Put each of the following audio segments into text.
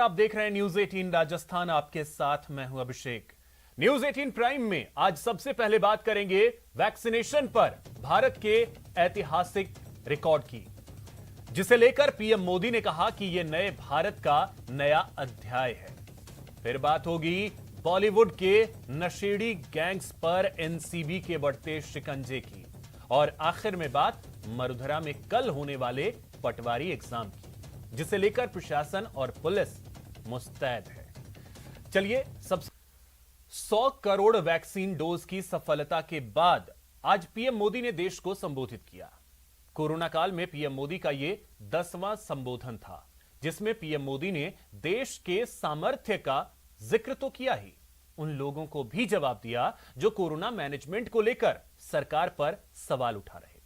आप देख रहे हैं न्यूज 18 राजस्थान, आपके साथ मैं हूं अभिषेक। न्यूज 18 प्राइम में आज सबसे पहले बात करेंगे वैक्सीनेशन पर भारत के ऐतिहासिक रिकॉर्ड की, जिसे लेकर पीएम मोदी ने कहा कि यह नए भारत का नया अध्याय है। फिर बात होगी बॉलीवुड के नशेड़ी गैंग्स पर एनसीबी के बढ़ते शिकंजे की, और आखिर में बात मरुधरा में कल होने वाले पटवारी एग्जाम की, जिसे लेकर प्रशासन और पुलिस मुस्तैद है। चलिए, सब 100 करोड़ वैक्सीन डोज की सफलता के बाद आज पीएम मोदी ने देश को संबोधित किया। कोरोना काल में पीएम मोदी का यह 10वां संबोधन था, जिसमें पीएम मोदी ने देश के सामर्थ्य का जिक्र तो किया ही, उन लोगों को भी जवाब दिया जो कोरोना मैनेजमेंट को लेकर सरकार पर सवाल उठा रहे थे।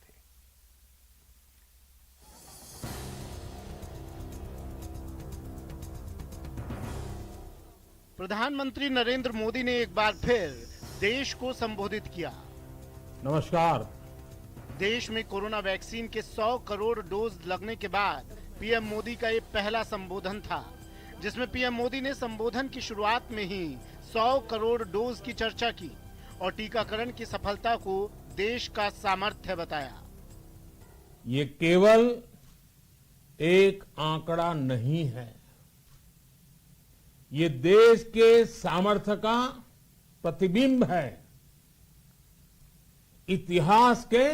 प्रधानमंत्री नरेंद्र मोदी ने एक बार फिर देश को संबोधित किया। नमस्कार। देश में कोरोना वैक्सीन के 100 करोड़ डोज लगने के बाद पीएम मोदी का ये पहला संबोधन था, जिसमें पीएम मोदी ने संबोधन की शुरुआत में ही 100 करोड़ डोज की चर्चा की और टीकाकरण की सफलता को देश का सामर्थ्य बताया। ये केवल एक आंकड़ा नहीं है, ये देश के सामर्थ्य का प्रतिबिंब है, इतिहास के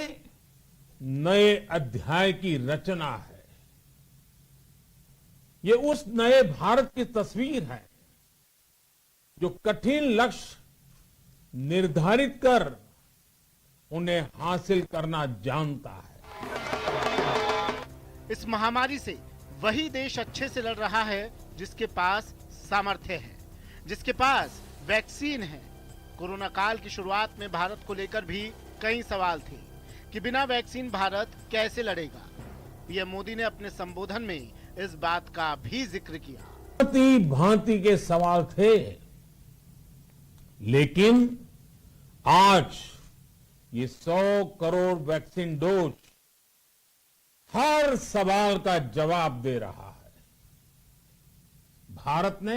नए अध्याय की रचना है। ये उस नए भारत की तस्वीर है जो कठिन लक्ष्य निर्धारित कर उन्हें हासिल करना जानता है। इस महामारी से वही देश अच्छे से लड़ रहा है जिसके पास सामर्थ्य है, जिसके पास वैक्सीन है। कोरोना काल की शुरुआत में भारत को लेकर भी कई सवाल थे कि बिना वैक्सीन भारत कैसे लड़ेगा। पीएम मोदी ने अपने संबोधन में इस बात का भी जिक्र किया। भांति भांति के सवाल थे, लेकिन आज ये 100 करोड़ वैक्सीन डोज हर सवाल का जवाब दे रहा है। भारत ने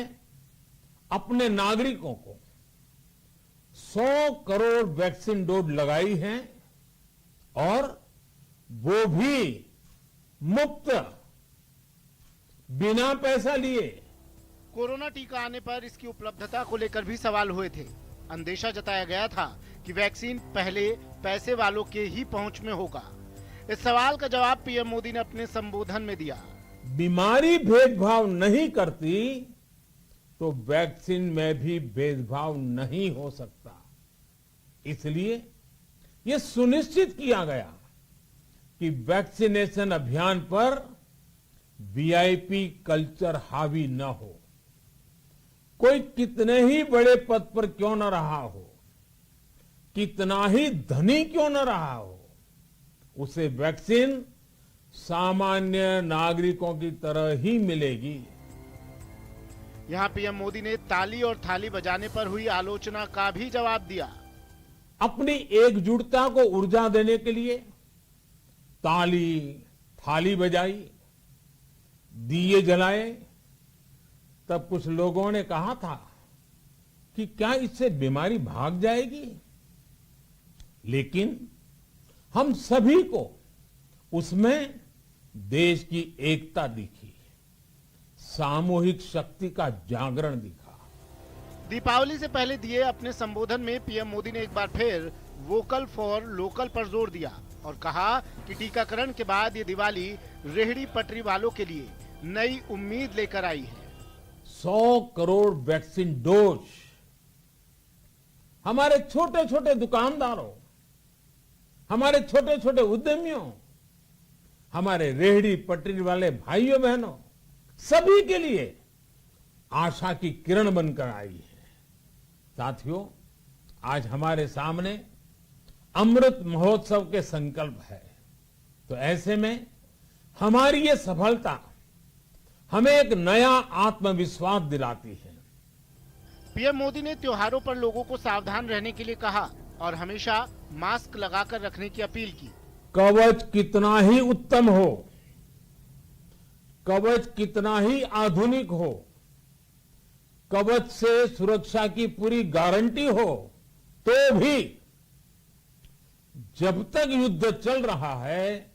अपने नागरिकों को 100 करोड़ वैक्सीन डोज लगाई है, और वो भी मुफ्त, बिना पैसा लिए। कोरोना टीका आने पर इसकी उपलब्धता को लेकर भी सवाल हुए थे। अंदेशा जताया गया था कि वैक्सीन पहले पैसे वालों के ही पहुंच में होगा। इस सवाल का जवाब पीएम मोदी ने अपने संबोधन में दिया। बीमारी भेदभाव नहीं करती तो वैक्सीन में भी भेदभाव नहीं हो सकता। इसलिए यह सुनिश्चित किया गया कि वैक्सीनेशन अभियान पर वीआईपी कल्चर हावी न हो। कोई कितने ही बड़े पद पर क्यों न रहा हो, कितना ही धनी क्यों न रहा हो, उसे वैक्सीन सामान्य नागरिकों की तरह ही मिलेगी। यहाँ पीएम मोदी ने ताली और थाली बजाने पर हुई आलोचना का भी जवाब दिया। अपनी एकजुटता को ऊर्जा देने के लिए ताली थाली बजाई, दिए जलाए, तब कुछ लोगों ने कहा था कि क्या इससे बीमारी भाग जाएगी। लेकिन हम सभी को उसमें देश की एकता दिखी, सामूहिक शक्ति का जागरण दिखा। दीपावली से पहले दिए अपने संबोधन में पीएम मोदी ने एक बार फिर वोकल फॉर लोकल पर जोर दिया और कहा कि टीकाकरण के बाद ये दिवाली रेहड़ी पटरी वालों के लिए नई उम्मीद लेकर आई है। 100 करोड़ वैक्सीन डोज हमारे छोटे छोटे दुकानदारों, हमारे छोटे छोटे उद्यमियों, हमारे रेहड़ी पटरी वाले भाइयों बहनों, सभी के लिए आशा की किरण बनकर आई है। साथियों, आज हमारे सामने अमृत महोत्सव के संकल्प है, तो ऐसे में हमारी ये सफलता हमें एक नया आत्मविश्वास दिलाती है। पीएम मोदी ने त्योहारों पर लोगों को सावधान रहने के लिए कहा और हमेशा मास्क लगाकर रखने की अपील की। कवच कितना ही उत्तम हो, कवच कितना ही आधुनिक हो, कवच से सुरक्षा की पूरी गारंटी हो, तो भी जब तक युद्ध चल रहा है,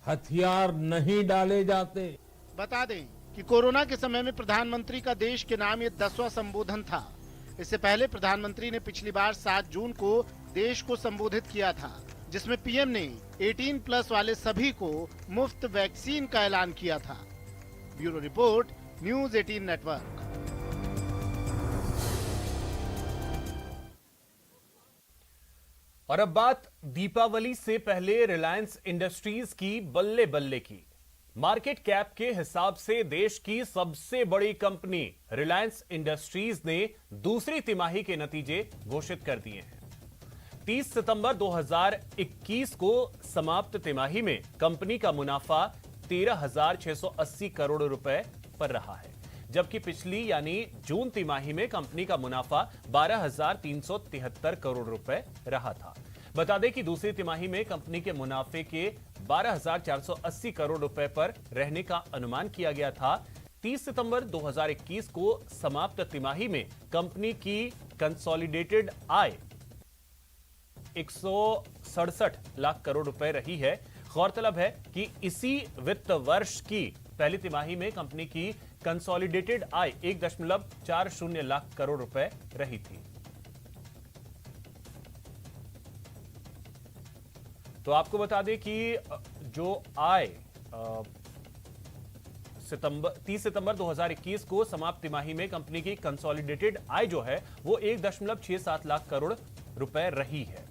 हथियार नहीं डाले जाते। बता दें कि कोरोना के समय में प्रधानमंत्री का देश के नाम ये 10वां संबोधन था। इससे पहले प्रधानमंत्री ने पिछली बार 7 जून को देश को संबोधित किया था, जिसमें पीएम ने 18+ वाले सभी को मुफ्त वैक्सीन का ऐलान किया था। Bureau report, news 18 network. और अब बात दीपावली से पहले रिलायंस इंडस्ट्रीज की बल्ले बल्ले की। मार्केट कैप के हिसाब से देश की सबसे बड़ी कंपनी रिलायंस इंडस्ट्रीज ने दूसरी तिमाही के नतीजे घोषित कर दिए हैं। 30 सितंबर 2021 को समाप्त तिमाही में कंपनी का मुनाफा 13,680 करोड़ रुपए पर रहा है, जबकि पिछली यानी जून तिमाही में कंपनी का मुनाफा 12,373 करोड़ रुपए रहा था। बता दें कि दूसरी तिमाही में कंपनी के मुनाफे के 12,480 करोड़ रुपए पर रहने का अनुमान किया गया था। 30 सितंबर 2021 को समाप्त तिमाही में कंपनी की कंसोलिडेटेड आय 167 लाख करोड़ रुपए रही है। गौरतलब है कि इसी वित्त वर्ष की पहली तिमाही में कंपनी की कंसोलिडेटेड आय 1.40 लाख करोड़ रुपए रही थी। तो आपको बता दें कि जो आय 30 सितंबर 2021 को समाप्त तिमाही में कंपनी की कंसोलिडेटेड आय जो है वो 1.67 लाख करोड़ रुपए रही है।